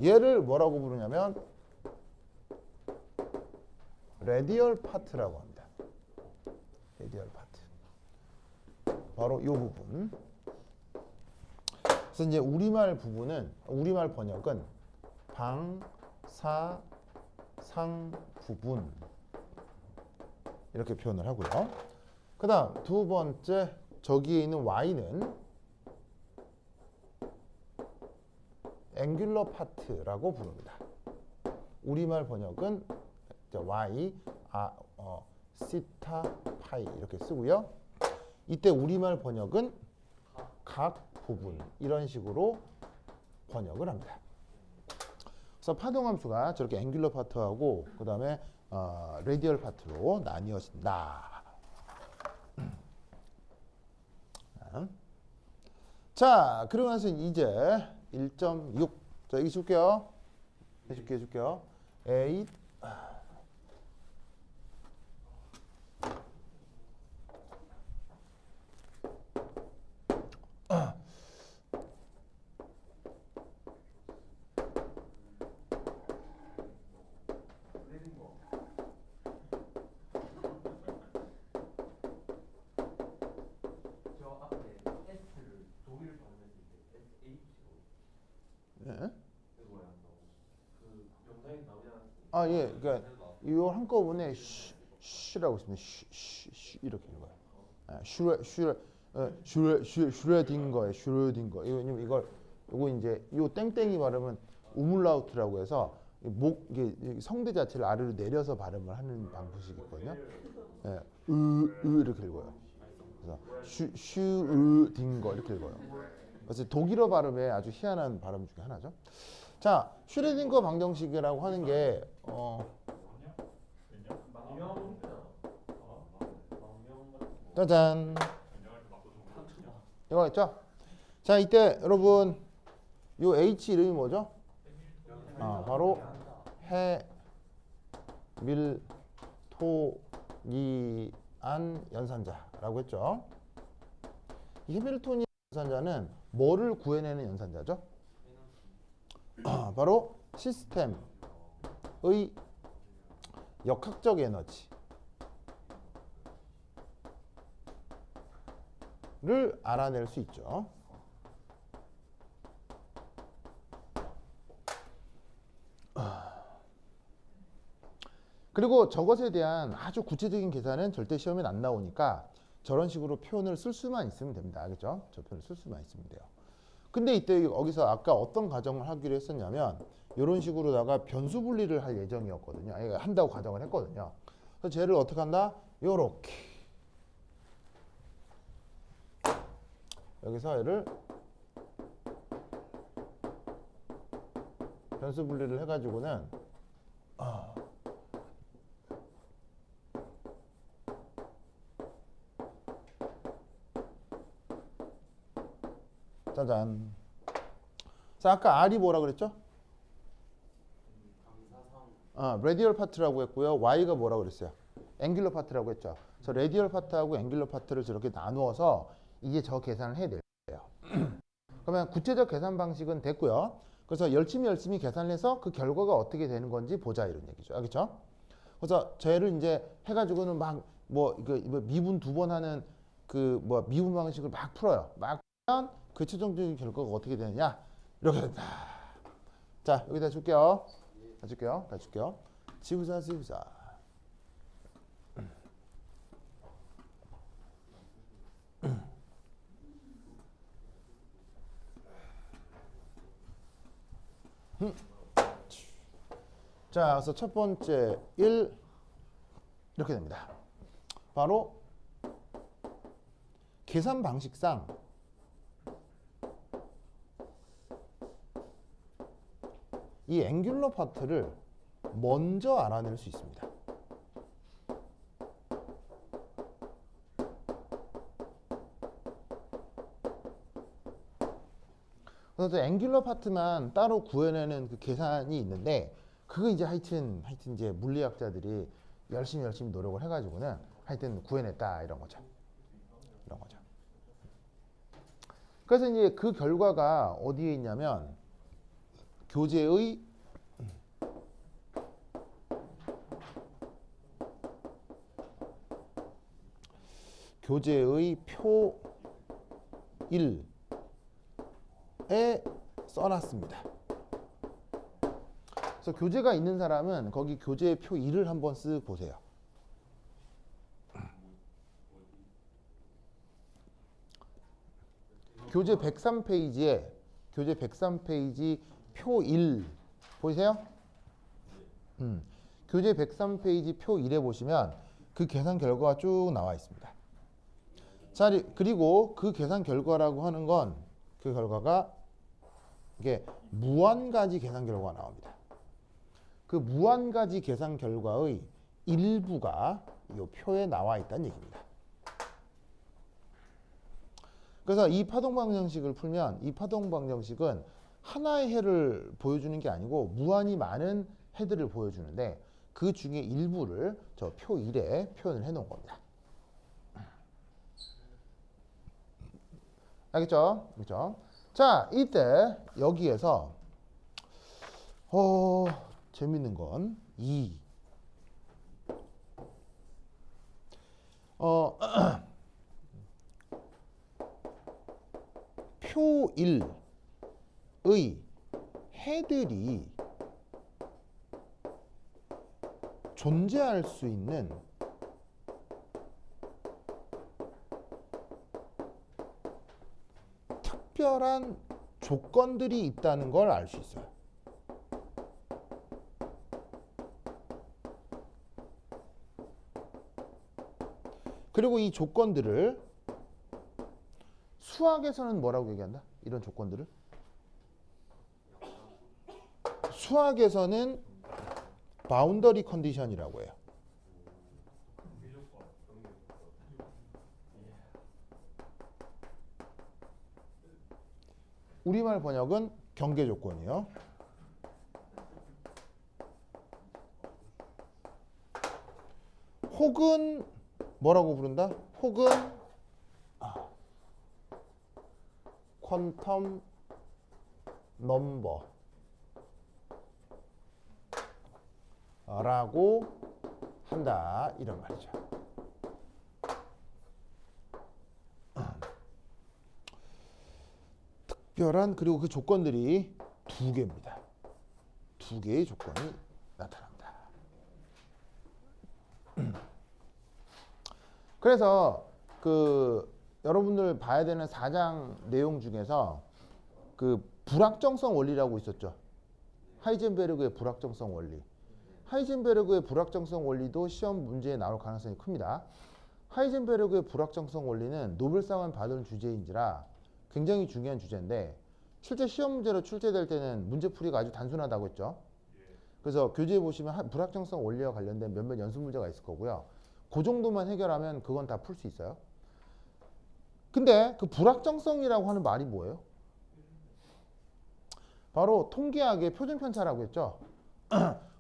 얘를 뭐라고 부르냐면 레디얼 파트라고 합니다. 레디얼 파트. 바로 이 부분. 그래서 이제 우리말 번역은 방사상 부분 이렇게 표현을 하고요. 그다음 두 번째 저기에 있는 y는 앵귤러 파트라고 부릅니다. 우리말 번역은 y 시타 파이 이렇게 쓰고요. 이때 우리말 번역은 각 부분 이런 식으로 번역을 합니다. 그래서 파동함수가 저렇게 앵귤러 파트하고 그 다음에 레디얼 파트로 나뉘어진다. 자, 그러고 나서 이제 1.6 자, 여기 줄게요. 해줄게요. 8 예, 그러니까 이거 한꺼번에 쉬라고 있습니다. 쉬 이렇게 읽어요. 슈레딩거에 슈레딩거. 왜냐면 이거 이제 요 땡땡이 발음은 우물라우트라고 해서 이게 성대 자체를 아래로 내려서 발음을 하는 방식이거든요. 예, 이렇게 읽어요. 그래서 슈르딩거 이렇게 읽어요. 그래서 독일어 발음의 아주 희한한 발음 중에 하나죠. 자, 슈레딩거 방정식이라고 하는 게 짜잔. 이거 있죠? 자, 이때 여러분 요 H 이름이 뭐죠? 바로 해밀토니안 연산자라고 했죠. 이 해밀토니안 연산자는 뭐를 구해내는 연산자죠? 바로 시스템의 역학적 에너지를 알아낼 수 있죠. 그리고 저것에 대한 아주 구체적인 계산은 절대 시험에 안 나오니까 저런 식으로 표현을 쓸 수만 있으면 됩니다. 알겠죠? 저 표현을 쓸 수만 있으면 돼요. 근데 이때 여기서 아까 어떤 가정을 하기로 했었냐면 이런 식으로다가 변수 분리를 할 예정이었거든요. 아니, 한다고 가정을 했거든요. 그래서 쟤를 어떻게 한다? 요렇게 여기서 얘를 변수 분리를 해가지고는 짜잔. 자, 아까 R이 뭐라 그랬죠? 레디얼 파트라고 했고요. Y가 뭐라 그랬어요? 앵귤러 파트라고 했죠. 그래서 레디얼 파트하고 앵귤러 파트를 저렇게 나누어서 이제 저 계산을 해낼 거예요. 그러면 구체적 계산 방식은 됐고요. 그래서 열심히 계산을 해서 그 결과가 어떻게 되는 건지 보자 이런 얘기죠. 알겠죠? 그래서 쟤를 이제 해가지고는 막 미분 2번 하는 미분 방식을 막 풀어요. 막 풀면 그 최종적인 결과가 어떻게 되느냐 이렇게 된다. 자, 여기다 줄게요. 다 줄게요. 지우자. 자, 그래서 첫 번째 1 이렇게 됩니다. 바로 계산 방식상 이 앵귤러 파트를 먼저 알아낼 수 있습니다. 그래서 앵귤러 파트만 따로 구해내는 그 계산이 있는데 그거 이제 하여튼 이제 물리학자들이 열심히 노력을 해가지고는 하여튼 구해냈다 이런 거죠. 그래서 이제 그 결과가 어디에 있냐면 교재의 표 1에 써놨습니다. 그래서 교재가 있는 사람은 거기 교재 표 1을 한번 쓱 보세요. 교재 103페이지에 표 1 보이세요? 교재 103페이지 표 1에 보시면 그 계산 결과가 쭉 나와 있습니다. 자, 그리고 그 계산 결과라고 하는 건 그 결과가 이게 무한가지 계산 결과가 나옵니다. 그 무한가지 계산 결과의 일부가 이 표에 나와 있다는 얘기입니다. 그래서 이 파동 방정식을 풀면 이 파동 방정식은 하나의 해를 보여주는 게 아니고 무한히 많은 해들을 보여주는데 그 중에 일부를 저 표 1에 표현을 해 놓은 겁니다. 알겠죠? 자, 이때 여기에서 재밌는 건 2. 표 1의 해들이 존재할 수 있는 특별한 조건들이 있다는 걸 알 수 있어요. 그리고 이 조건들을 수학에서는 뭐라고 얘기한다? 이런 조건들을 수학에서는 바운더리 컨디션이라고 해요. 우리말 번역은 경계 조건이요. 혹은 뭐라고 부른다? 혹은 퀀텀 넘버라고 한다 이런 말이죠. 특별한 그리고 그 조건들이 두 개입니다. 두 개의 조건이 나타납니다. 그래서 그 여러분들 봐야 되는 4장 내용 중에서 그 불확정성 원리라고 있었죠. 하이젠베르그의 불확정성 원리. 하이젠베르그의 불확정성 원리도 시험 문제에 나올 가능성이 큽니다. 하이젠베르그의 불확정성 원리는 노벨상을 받은 주제인지라 굉장히 중요한 주제인데 실제 시험 문제로 출제될 때는 문제풀이가 아주 단순하다고 했죠. 그래서 교재에 보시면 불확정성 원리와 관련된 몇몇 연습 문제가 있을 거고요. 그 정도만 해결하면 그건 다 풀 수 있어요. 근데 그 불확정성이라고 하는 말이 뭐예요? 바로 통계학의 표준편차라고 했죠.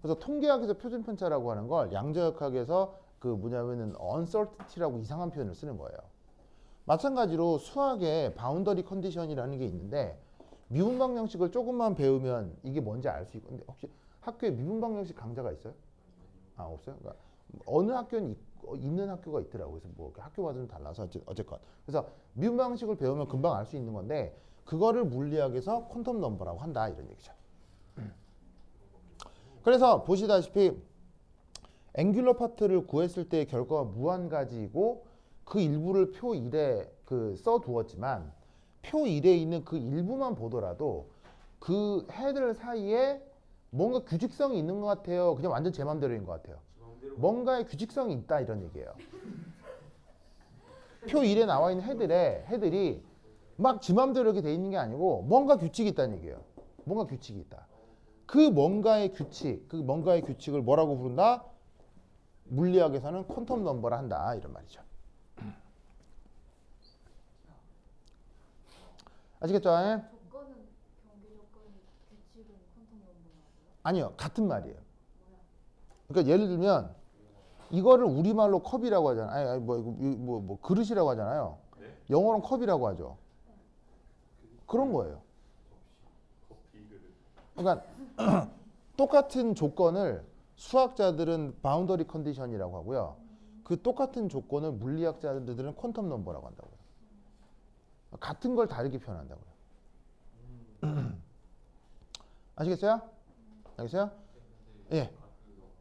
그래서 통계학에서 표준편차라고 하는 걸 양자역학에서 그 뭐냐면은 uncertainty라고 이상한 표현을 쓰는 거예요. 마찬가지로 수학에 바운더리 컨디션이라는 게 있는데 미분방 형식을 조금만 배우면 이게 뭔지 알 수 있고 근데 혹시 학교에 미분방 형식 강좌가 있어요? 아 없어요? 그러니까 어느 학교는 있는 학교가 있더라고요. 그래서 뭐 학교마다 좀 달라서 어쨌건 그래서 미분방 형식을 배우면 금방 알 수 있는 건데 그거를 물리학에서 퀀텀 넘버라고 한다 이런 얘기죠. 그래서 보시다시피 앵귤러 파트를 구했을 때의 결과가 무한가지이고 그 일부를 표 1에 써두었지만 표 1에 있는 그 일부만 보더라도 그 해들 사이에 뭔가 규칙성이 있는 것 같아요. 그냥 완전 제 맘대로인 것 같아요. 뭔가의 규칙성이 있다 이런 얘기예요. 표 1에 나와 있는 해들이 막 지 맘대로 이렇게 돼 있는 게 아니고 뭔가 규칙이 있다는 얘기예요. 뭔가 규칙이 있다. 그 뭔가의 규칙을 뭐라고 부른다? 물리학에서는 퀀텀 넘버라 한다 이런 말이죠. 아시겠죠? 조건은 경계 조건이 규칙은 퀀텀 넘버라고요? 아니요, 같은 말이에요. 그러니까 예를 들면 이거를 우리말로 컵이라고 하잖아요. 아니, 뭐 그릇이라고 하잖아요. 영어로는 컵이라고 하죠. 그런 거예요. 그러니까 똑같은 조건을 수학자들은 바운더리 컨디션이라고 하고요. 그 똑같은 조건을 물리학자들은 퀀텀 넘버라고 한다고요. 같은 걸 다르게 표현한다고요. 아시겠어요? 알겠어요? 예.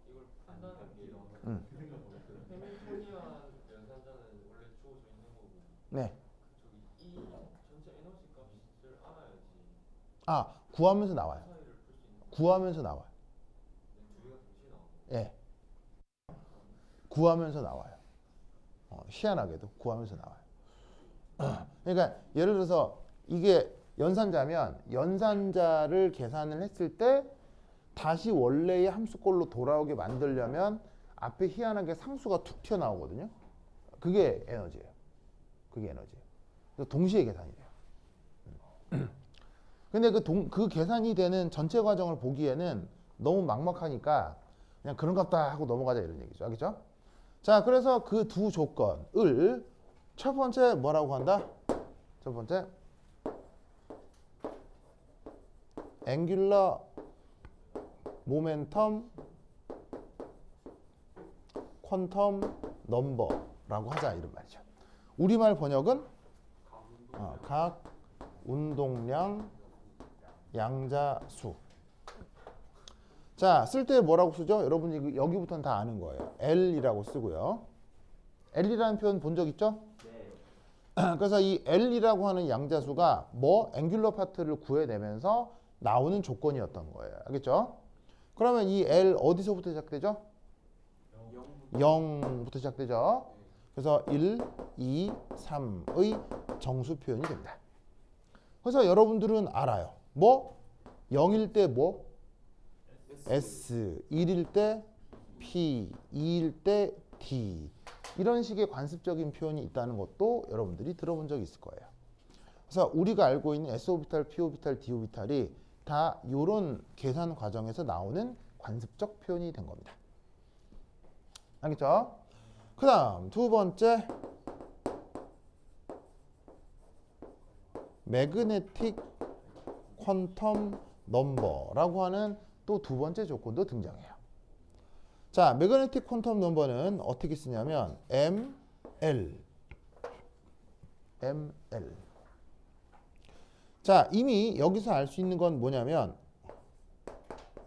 이걸 판단하는 게 음. 해밀토니안 연산자는 원래 주어져 있는 거고 네. 저기 이 전체 에너지 값을 알아야지 아, 구하면서 나와요. 차이를 풀 수 있는 구하면서 나와요. 두 개가 동시에 나오고 예. 구하면서 나와요. 희한하게도 구하면서 나와요. 그러니까 예를 들어서 이게 연산자면 연산자를 계산을 했을 때 다시 원래의 함수꼴로 돌아오게 만들려면 앞에 희한하게 상수가 툭 튀어나오거든요. 그게 에너지예요. 그게 에너지예요. 그래서 동시에 계산이 돼요. 근데 그 계산이 되는 전체 과정을 보기에는 너무 막막하니까 그냥 그런 것 같다 하고 넘어가자 이런 얘기죠. 알겠죠? 자, 그래서 그 두 조건을 첫 번째 뭐라고 한다? 첫 번째 앵귤러 모멘텀 퀀텀 넘버라고 하자 이런 말이죠. 우리말 번역은 각 운동량 양자수. 자, 쓸 때 뭐라고 쓰죠? 여러분이 여기부터는 다 아는 거예요. L이라고 쓰고요. L이라는 표현 본 적 있죠? 네. 그래서 이 L이라고 하는 양자수가 뭐 앵귤러 파트를 구해내면서 나오는 조건이었던 거예요. 알겠죠? 그러면 이 L 어디서부터 시작되죠? 0부터 시작되죠. 그래서 1, 2, 3의 정수 표현이 됩니다. 그래서 여러분들은 알아요. 뭐? 0일 때 뭐? S, 1일 때 P, 2일 때 D. 이런 식의 관습적인 표현이 있다는 것도 여러분들이 들어본 적이 있을 거예요. 그래서 우리가 알고 있는 S오비탈, P오비탈, D오비탈이 다 이런 계산 과정에서 나오는 관습적 표현이 된 겁니다. 알겠죠? 그 다음 두 번째, 매그네틱 퀀텀 넘버라고 하는 또 두 번째 조건도 등장해요. 자, 매그네틱 퀀텀 넘버는 어떻게 쓰냐면 ML. 자, 이미 여기서 알 수 있는 건 뭐냐면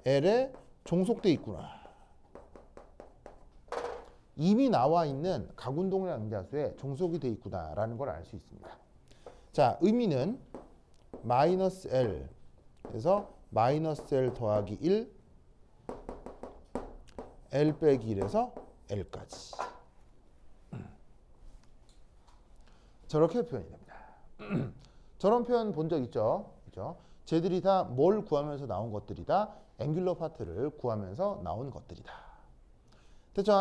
L에 종속돼 있구나. 이미 나와 있는 가군동량 양자수에 종속이 돼 있구나라는 걸 알 수 있습니다. 자, 의미는 마이너스 L, 그래서 마이너스 L 더하기 1, L 빼기 1에서 L까지. 저렇게 표현이 됩니다. 저런 표현 본 적 있죠? 그죠? 쟤들이 다 뭘 구하면서 나온 것들이다? 앵귤러 파트를 구하면서 나온 것들이다. 됐죠?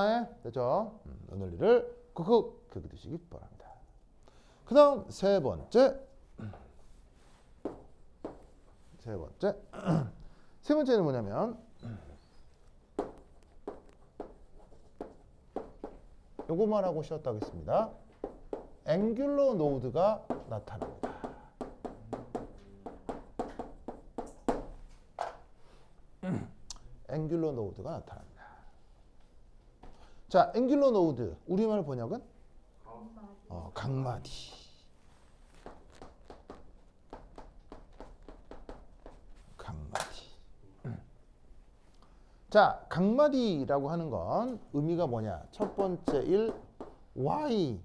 됐죠? 오늘 일을 쿡쿡 긁으시기 바랍니다. 그 다음 세 번째. 세 번째는 뭐냐면 요거만 하고 쉬었다 하겠습니다. 앵귤러 노드가 나타납니다. 앵귤러 노드가 나타납니다. 자, 앵귤러 노드 우리말 번역은 각마디. 자, 각마디라고 하는 건 의미가 뭐냐? 첫 번째 1, y를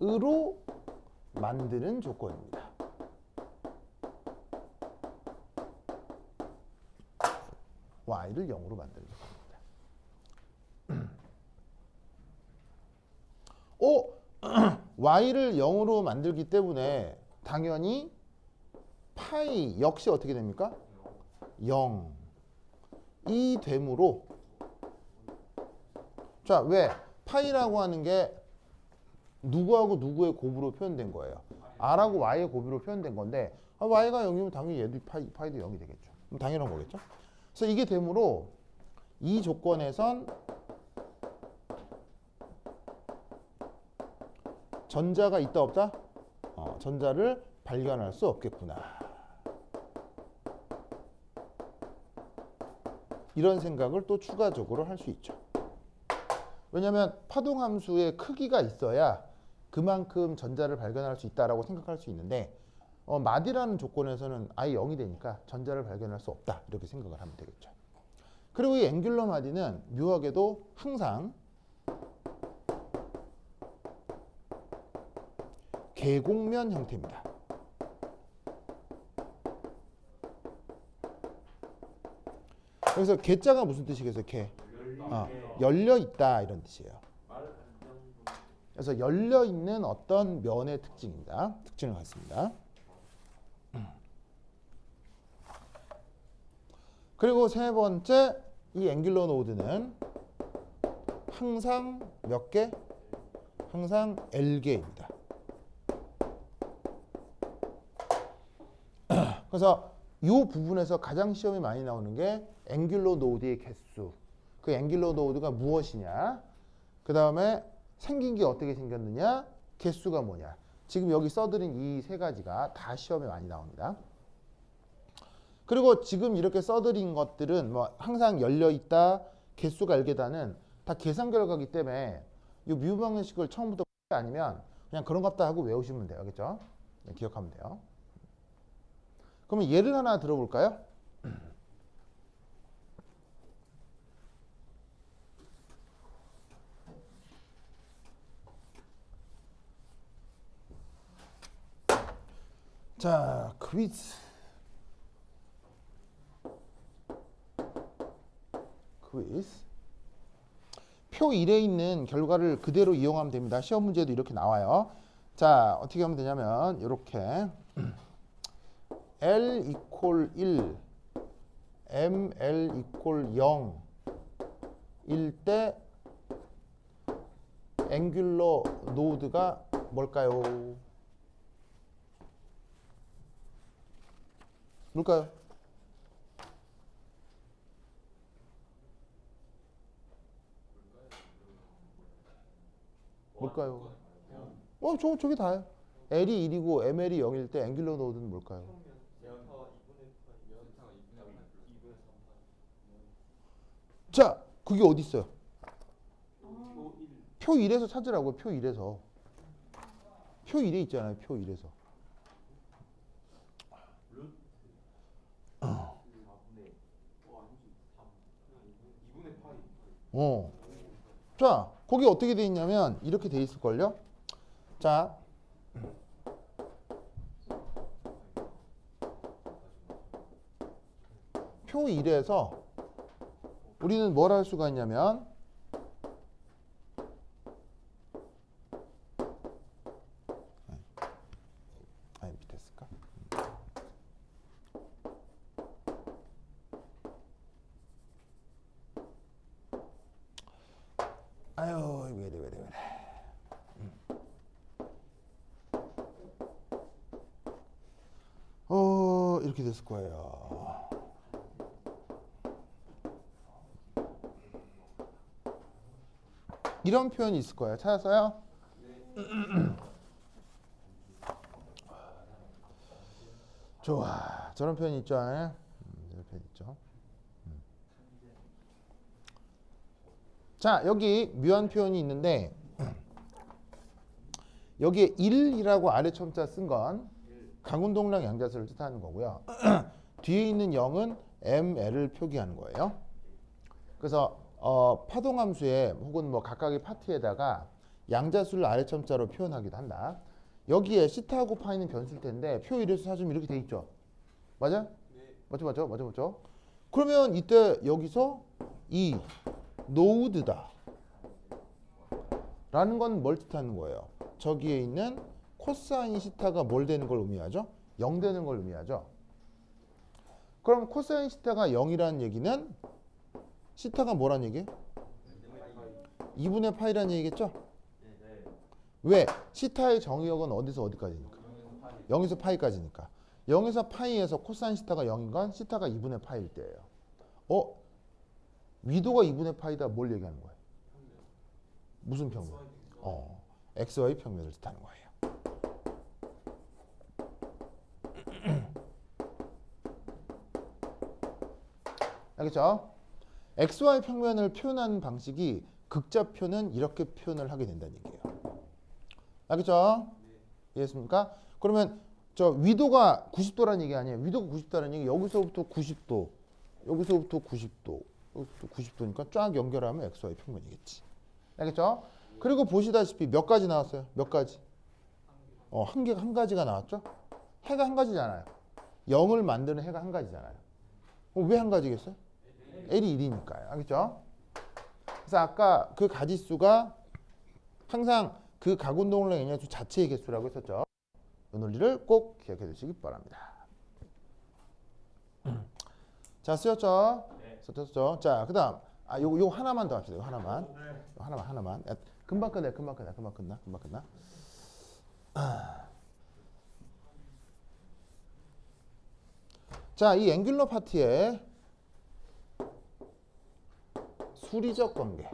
0으로 만드는 조건입니다. y를 0으로 만드는 조건입니다. y를 0으로 만들기 때문에 당연히 파이 역시 어떻게 됩니까? 0이 되므로, 자, 왜? 파이라고 하는 게 누구하고 누구의 곱으로 표현된 거예요? r하고 y의 곱으로 표현된 건데 y가 0이면 당연히 얘도 파이도 0이 되겠죠. 당연한 거겠죠. 그래서 이게 되므로 이 조건에선 전자가 있다 없다? 전자를 발견할 수 없겠구나. 이런 생각을 또 추가적으로 할 수 있죠. 왜냐하면 파동함수의 크기가 있어야 그만큼 전자를 발견할 수 있다라고 생각할 수 있는데 마디라는 조건에서는 아예 0이 되니까 전자를 발견할 수 없다 이렇게 생각을 하면 되겠죠. 그리고 이 앵귤러 마디는 묘하게도 항상 계곡면 형태입니다. 그래서 개자가 무슨 뜻이겠어요? 개. 열려 있다 이런 뜻이에요. 그래서 열려 있는 어떤 면의 특징입니다. 특징을 갖습니다. 그리고 세 번째, 이 앵귤러 노드는 항상 몇 개? 항상 L개입니다. 그래서 이 부분에서 가장 시험에 많이 나오는 게 앵귤러 노드의 개수. 그 앵귤러 노드가 무엇이냐? 그 다음에 생긴 게 어떻게 생겼느냐? 개수가 뭐냐? 지금 여기 써드린 이 세 가지가 다 시험에 많이 나옵니다. 그리고 지금 이렇게 써드린 것들은 뭐 항상 열려있다, 개수가 L계다는 다 계산 결과이기 때문에 이 뮤 방정식을 처음부터 아니면 그냥 그런 것 같다 하고 외우시면 돼요. 알겠죠? 네, 기억하면 돼요. 그러면 예를 하나 들어볼까요? 자, 퀴즈. 표 1에 있는 결과를 그대로 이용하면 됩니다. 시험 문제도 이렇게 나와요. 자, 어떻게 하면 되냐면 이렇게 L 이퀄 1, ML 이퀄 0 일 때 앵귤러 노드가 뭘까요? 뭘까요? 뭘까요? 저게 다예요. L이 1이고 ML이 0일 때 앵귤러 노드는 뭘까요? 자, 그게 어디 있어요? 표 1에서 찾으라고요. 표 1에서. 표 1에 있잖아요. 표 1에서. 자, 거기 어떻게 돼 있냐면 이렇게 돼 있을걸요. 자, 표 1에서 우리는 뭘 할 수가 있냐면 밑에 쓸까? 아유, 왜 이래. 이렇게 됐을 거예요. 이런 표현이 있을 거예요. 찾았어요? 좋아. 저런 표현이 있죠. 이런 표현 있죠. 자, 여기 묘한 표현이 있는데 여기에 1이라고 아래 첨자 쓴 건 강운동량 양자수를 뜻하는 거고요. 뒤에 있는 0은 ML을 표기하는 거예요. 그래서 파동함수에 혹은 뭐 각각의 파트에다가 양자수를 아래 첨자로 표현하기도 한다. 여기에 시타하고 파이는 변수일 텐데 표 1에서 찾으면 이렇게 돼 있죠. 맞아? 맞죠. 그러면 이때 여기서 이 노드다 라는 건 뭘 뜻하는 거예요? 저기에 있는 코사인 시타가 뭘 되는 걸 의미하죠? 0 되는 걸 의미하죠. 그럼 코사인 시타가 0이라는 얘기는 시타가 뭐란 얘기예요? 2분의 파이라는 얘기겠죠? 왜? 시타의 정의역은 어디서 어디까지니까? 0에서 파이까지니까. 0에서 파이에서 코사인 시타가 0인 건 시타가 2분의 파이일 때예요. 위도가 2분의 파이다 뭘 얘기하는 거예요? 무슨 평면? XY 평면을 뜻하는 거예요. 알겠죠? XY 평면을 표현하는 방식이 극좌표는 이렇게 표현을 하게 된다는 얘기예요. 알겠죠? 이해했습니까? 그러면 저 위도가 90도라는 얘기 아니에요. 위도가 90도라는 얘기 여기서부터 90도, 여기서부터 90도, 여기서부터 90도니까 쫙 연결하면 XY 평면이겠지. 알겠죠? 그리고 보시다시피 몇 가지 나왔어요? 몇 가지? 한 가지가 나왔죠? 해가 한 가지잖아요. 0을 만드는 해가 한 가지잖아요. 왜 한 가지겠어요? L이 1이니까요. 알겠죠? 그래서 아까 그 가지수가 항상 그 가운동량 양자수 자체의 개수라고 했었죠. 이 논리를 꼭 기억해 두시기 바랍니다. 자, 쓰였죠? 쓰였죠? 자, 그 다음 요거 하나만 더 합시다. 하나만. 금방 끝나. 자, 이 앵귤러 파티의 수리적 관계.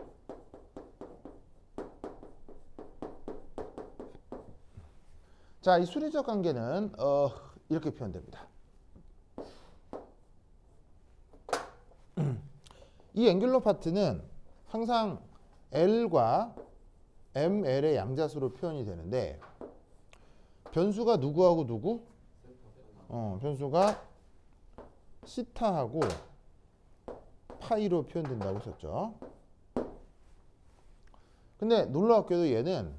자, 이 수리적 관계는 이렇게 표현됩니다. 이 앵귤러 파트는 항상 L과 ML의 양자수로 표현이 되는데 변수가 누구하고 누구? 변수가 시타하고 파이로 표현된다고 했었죠. 근데 놀랍게도 얘는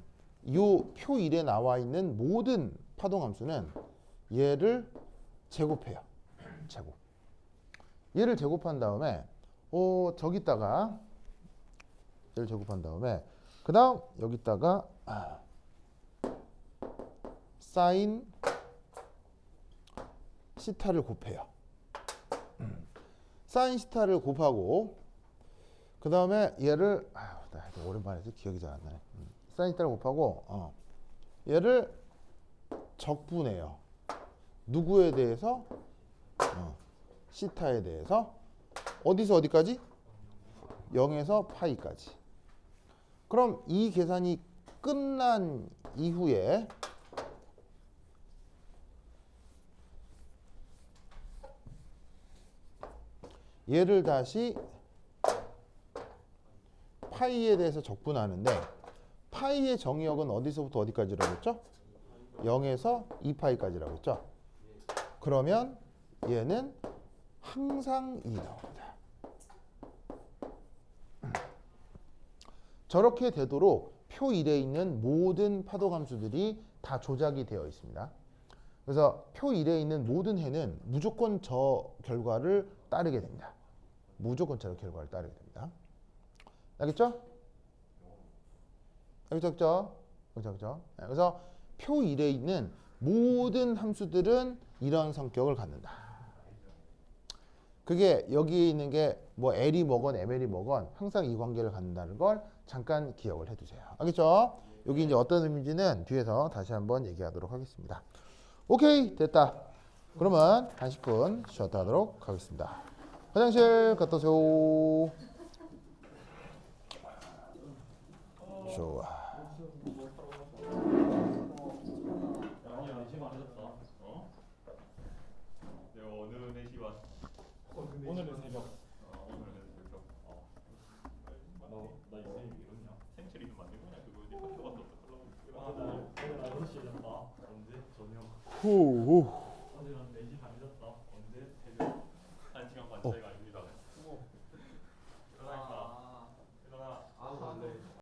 요 표 1에 나와 있는 모든 파동함수는 얘를 제곱해요. 제곱. 얘를 제곱한 다음에 저기다가 얘를 제곱한 다음에 그 다음 여기다가 사인 시타를 곱해요. 사인 시타를 곱하고 그 다음에 얘를 나 오랜만에 해서 기억이 잘 안 나네. 사인 시타를 곱하고 얘를 적분해요. 누구에 대해서? 시타에 대해서. 어디서 어디까지? 0에서 파이까지. 그럼 이 계산이 끝난 이후에 얘를 다시 파이에 대해서 적분하는데 파이의 정의역은 어디서부터 어디까지라고 했죠? 0에서 2파이까지라고 했죠? 그러면 얘는 항상 2 나옵니다. 저렇게 되도록 표 1에 있는 모든 파도함수들이 다 조작이 되어 있습니다. 그래서 표 1에 있는 모든 해는 무조건 저 결과를 따르게 됩니다. 무조건 저 결과를 따르게 됩니다. 알겠죠? 알겠죠? 그렇죠? 그래서 표 1에 있는 모든 함수들은 이런 성격을 갖는다. 그게 여기에 있는 게 뭐 L이 뭐건 ML이 뭐건 항상 이 관계를 갖는다는 걸 잠깐 기억을 해두세요. 알겠죠? 여기 이제 어떤 의미인지는 뒤에서 다시 한번 얘기하도록 하겠습니다. 오케이, 됐다. 그러면 한 10분 쉬었다 하도록 하겠습니다. 화장실 갔다 오세요. 좋아. 아니야, 4시간 안 늦었다. 내가 어느 4시간? 오늘은 새벽. 오늘은 새벽. 나 이제 이러냐? 생체 이름 안 되냐? 그거 이제 학교 가서 어떡하려고. 오늘 9시에 잤다. 언제? 저녁. 후.